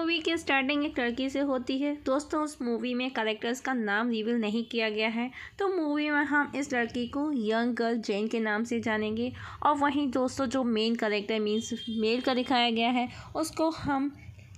Movie की starting एक लड़की से होती है। दोस्तों उस मूवी में कैरेक्टर्स का नाम रिवील नहीं किया गया है, तो मूवी में हम इस लड़की को यंग गर्ल जेन के नाम से जानेंगे। और वहीं दोस्तों जो मेन कैरेक्टर मीन्स मेल का दिखाया गया है उसको हम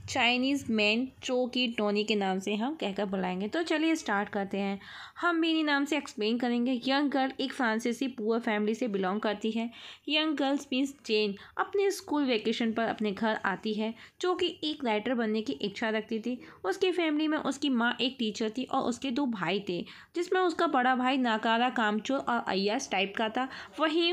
चाइनीज़ मैन चो की टोनी के नाम से हम कहकर बुलाएंगे। तो चलिए स्टार्ट करते हैं। हम मेरी नाम से एक्सप्लेन करेंगे। यंग गर्ल एक फ्रांसीसी पुअर फैमिली से बिलोंग करती है। यंग गर्ल्स मीन्स जेन अपने स्कूल वेकेशन पर अपने घर आती है, जो कि एक राइटर बनने की इच्छा रखती थी। उसकी फैमिली में उसकी माँ एक टीचर थी और उसके 2 भाई थे, जिसमें उसका बड़ा भाई नाकारा, कामचोर और अय्याश टाइप का था। वहीं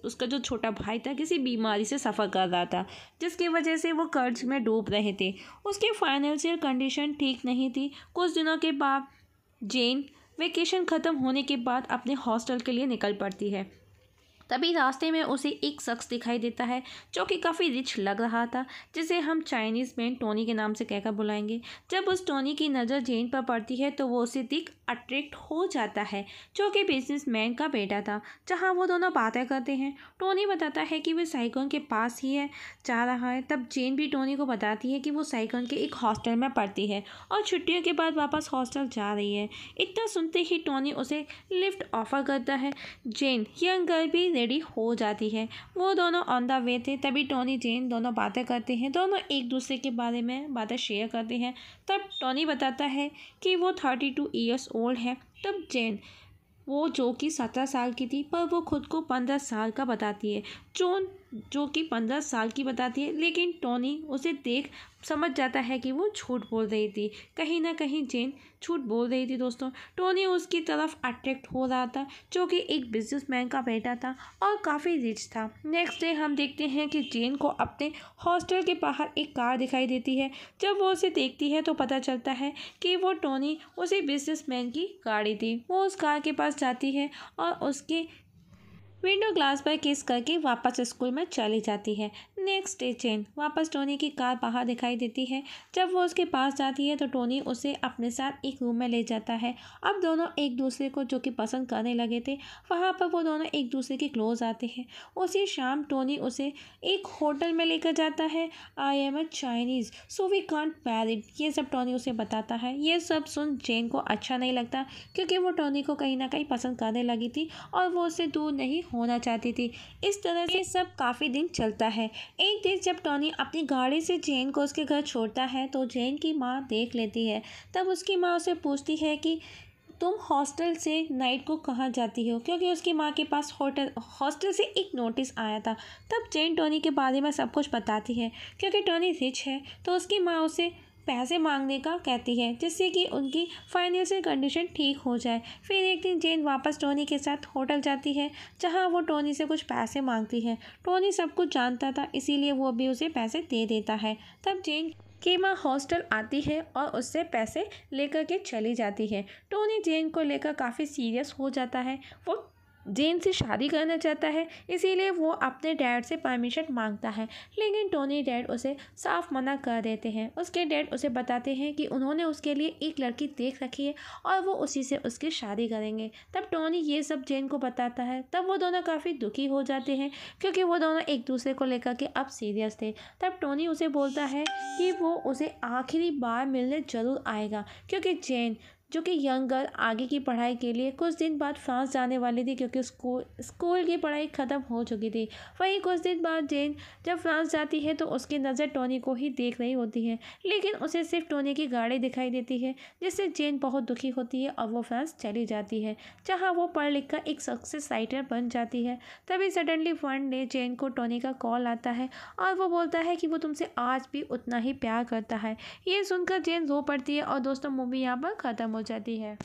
उसका जो छोटा भाई था किसी बीमारी से सफ़र कर रहा था, जिसकी वजह से वो कर्ज में डूब रहे थे। उसकी फाइनेंशियल कंडीशन ठीक नहीं थी। कुछ दिनों के बाद जेन वेकेशन ख़त्म होने के बाद अपने हॉस्टल के लिए निकल पड़ती है। तभी रास्ते में उसे एक शख्स दिखाई देता है जो कि काफ़ी रिच लग रहा था, जिसे हम चाइनीज़ मैन टोनी के नाम से कहकर बुलाएंगे। जब उस टोनी की नज़र जेन पर पड़ती है तो वो उसे देख अट्रैक्ट हो जाता है, जो कि बिजनेसमैन का बेटा था। जहां वो दोनों बातें करते हैं, टोनी बताता है कि वो साइगोन के पास ही जा रहा है। तब जेन भी टोनी को बताती है कि वो साइगोन के एक हॉस्टल में पढ़ती है और छुट्टियों के बाद वापस हॉस्टल जा रही है। इतना सुनते ही टोनी उसे लिफ्ट ऑफर करता है। जेन यंग गर्ल भी रेडी हो जाती है। वो दोनों ऑन द वे थे। तभी टोनी जेन दोनों बातें करते हैं। दोनों एक दूसरे के बारे में बातें शेयर करते हैं। तब टोनी बताता है कि वो 32 ईयर्स ओल्ड है। तब जेन वो जो कि 17 साल की थी, पर वो खुद को 15 साल का बताती है। जो कि 15 साल की बताती है, लेकिन टोनी उसे देख समझ जाता है कि वो झूठ बोल रही थी। कहीं ना कहीं जेन झूठ बोल रही थी। दोस्तों टोनी उसकी तरफ अट्रैक्ट हो रहा था, जो कि एक बिजनेसमैन का बेटा था और काफ़ी रिच था। नेक्स्ट डे हम देखते हैं कि जेन को अपने हॉस्टल के बाहर एक कार दिखाई देती है। जब वो उसे देखती है तो पता चलता है कि वो टोनी उसी बिजनेसमैन की गाड़ी थी। वो उस कार के पास जाती है और उसके विंडो ग्लास पर किस करके वापस स्कूल में चली जाती है। नेक्स्ट डे जेन वापस टोनी की कार बाहर दिखाई देती है। जब वो उसके पास जाती है तो टोनी उसे अपने साथ एक रूम में ले जाता है। अब दोनों एक दूसरे को जो कि पसंद करने लगे थे, वहाँ पर वो दोनों एक दूसरे के क्लोज आते हैं। उसी शाम टोनी उसे एक होटल में लेकर जाता है। I am a Chinese so we can't married, ये सब टोनी उसे बताता है। ये सब सुन जेन को अच्छा नहीं लगता, क्योंकि वो टोनी को कहीं ना कहीं पसंद करने लगी थी और वो उससे दूर नहीं होना चाहती थी। इस तरह से सब काफ़ी दिन चलता है। एक दिन जब टोनी अपनी गाड़ी से जेन को उसके घर छोड़ता है तो जेन की माँ देख लेती है। तब उसकी माँ उसे पूछती है कि तुम हॉस्टल से नाइट को कहाँ जाती हो, क्योंकि उसकी माँ के पास हॉस्टल से एक नोटिस आया था। तब जेन टोनी के बारे में सब कुछ बताती है। क्योंकि टोनी रिच है तो उसकी माँ उसे पैसे मांगने का कहती है, जिससे कि उनकी फाइनेंशियल कंडीशन ठीक हो जाए। फिर एक दिन जेन वापस टोनी के साथ होटल जाती है, जहां वो टोनी से कुछ पैसे मांगती है। टोनी सब कुछ जानता था, इसीलिए वो भी उसे पैसे दे देता है। तब जेन की माँ हॉस्टल आती है और उससे पैसे लेकर के चली जाती है। टोनी जेन को लेकर काफ़ी सीरियस हो जाता है। वो जेन से शादी करना चाहता है, इसीलिए वो अपने डैड से परमिशन मांगता है, लेकिन टोनी डैड उसे साफ मना कर देते हैं। उसके डैड उसे बताते हैं कि उन्होंने उसके लिए एक लड़की देख रखी है और वो उसी से उसकी शादी करेंगे। तब टोनी ये सब जेन को बताता है। तब वो दोनों काफ़ी दुखी हो जाते हैं, क्योंकि वो दोनों एक दूसरे को लेकर के अब सीरियस थे। तब टोनी उसे बोलता है कि वो उसे आखिरी बार मिलने ज़रूर आएगा, क्योंकि जेन जो कि यंग गर्ल आगे की पढ़ाई के लिए कुछ दिन बाद फ्रांस जाने वाली थी, क्योंकि स्कूल की पढ़ाई ख़त्म हो चुकी थी। वहीं कुछ दिन बाद जेन जब फ्रांस जाती है तो उसकी नज़र टोनी को ही देख रही होती है, लेकिन उसे सिर्फ टोनी की गाड़ी दिखाई देती है, जिससे जेन बहुत दुखी होती है और वो फ्रांस चली जाती है, जहाँ वो पढ़ लिख कर एक सक्सेस राइटर बन जाती है। तभी सडनली वन डे जेन को टोनी का कॉल आता है और वो बोलता है कि वो तुमसे आज भी उतना ही प्यार करता है। ये सुनकर जेन रो पड़ती है और दोस्तों मूवी यहाँ पर ख़त्म हो जाती है।